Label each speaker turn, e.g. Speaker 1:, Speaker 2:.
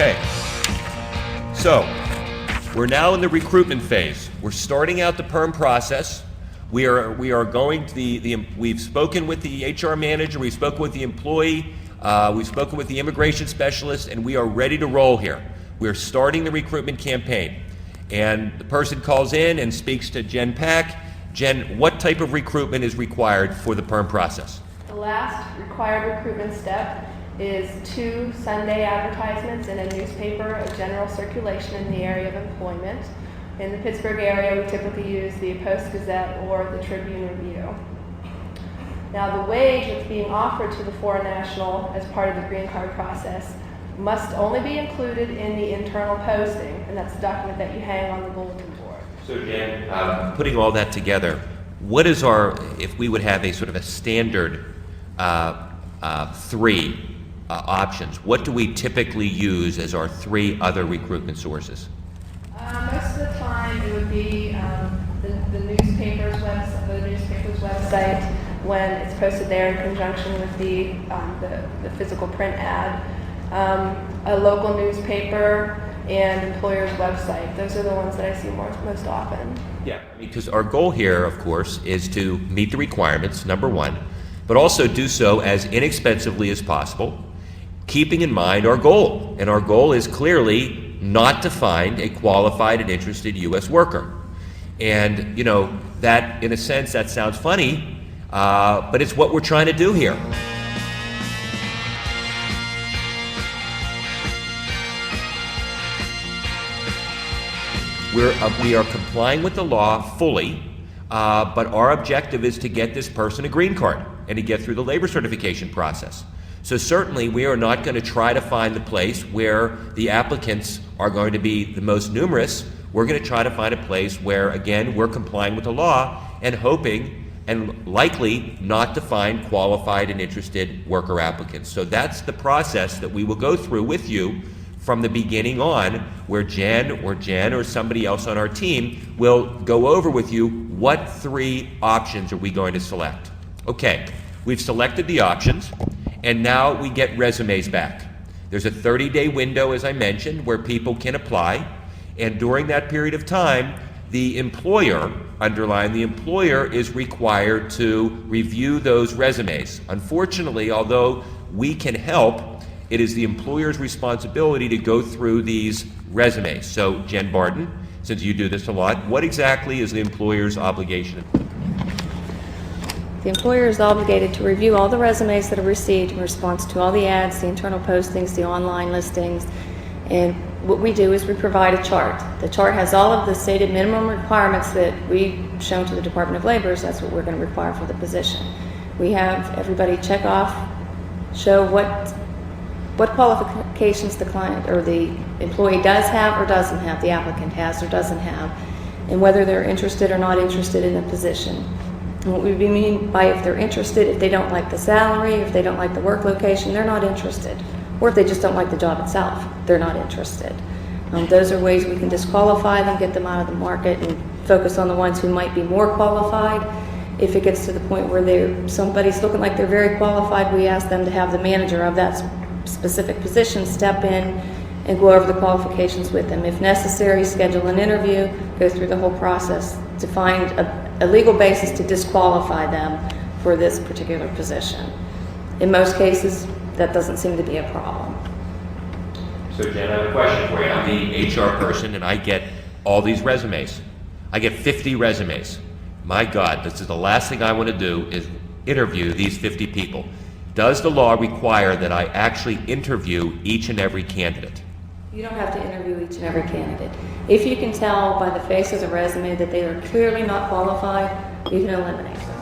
Speaker 1: Okay, so we're now in the recruitment phase. We're starting out the perm process. We are going to we've spoken with the HR manager, we've spoken with the employee, we've spoken with the immigration specialist, and we are ready to roll here. We're starting the recruitment campaign. And the person calls in and speaks to Jen Pack. Jen, what type of recruitment is required for the perm process?
Speaker 2: The last required recruitment step is 2 Sunday advertisements in a newspaper of general circulation in the area of employment. In the Pittsburgh area, we typically use the Post-Gazette or the Tribune Review. Now, the wage that's being offered to the foreign national as part of the green card process must only be included in the internal posting, and that's the document that you hang on the bulletin board.
Speaker 1: So Jen, putting all that together, what is if we would have a sort of a standard 3 options, what do we typically use as our 3 other recruitment sources?
Speaker 2: Most of the time it would be the newspaper's website when it's posted there in conjunction with the physical print ad, a local newspaper, and employer's website. Those are the ones that I see most often.
Speaker 1: Yeah, because our goal here, of course, is to meet the requirements, number 1, but also do so as inexpensively as possible, keeping in mind our goal. And our goal is clearly not to find a qualified and interested U.S. worker. And, you know, that, in a sense, that sounds funny, but it's what we're trying to do here. We are complying with the law fully, but our objective is to get this person a green card and to get through the labor certification process. So certainly we are not going to try to find the place where the applicants are going to be the most numerous. We're going to try to find a place where, again, we're complying with the law and hoping and likely not to find qualified and interested worker applicants. So that's the process that we will go through with you from the beginning on, where Jen or somebody else on our team will go over with you what 3 options are we going to select. Okay, we've selected the options, and now we get resumes back. There's a 30-day window, as I mentioned, where people can apply, and during that period of time, the employer, underline the employer, is required to review those resumes. Unfortunately, although we can help, it is the employer's responsibility to go through these resumes. So, Jen Barton, since you do this a lot, what exactly is the employer's obligation?
Speaker 3: The employer is obligated to review all the resumes that are received in response to all the ads, the internal postings, the online listings, and what we do is we provide a chart. The chart has all of the stated minimum requirements that we've shown to the Department of Labor, so that's what we're going to require for the position. We have everybody check off, show what qualifications the client or the employee does have or doesn't have, the applicant has or doesn't have, and whether they're interested or not interested in the position. And what we mean by if they're interested, if they don't like the salary, if they don't like the work location, they're not interested. Or if they just don't like the job itself, they're not interested. Those are ways we can disqualify them, get them out of the market, and focus on the ones who might be more qualified. If it gets to the point where somebody's looking like they're very qualified, we ask them to have the manager of that specific position step in and go over the qualifications with them. If necessary, schedule an interview, go through the whole process to find a legal basis to disqualify them for this particular position. In most cases, that doesn't seem to be a problem.
Speaker 1: So Jen, I have a question for you. I'm the HR person and I get all these resumes. I get 50 resumes. My God, this is the last thing I want to do is interview these 50 people. Does the law require that I actually interview each and every candidate?
Speaker 3: You don't have to interview each and every candidate. If you can tell by the face of the resume that they are clearly not qualified, you can eliminate them.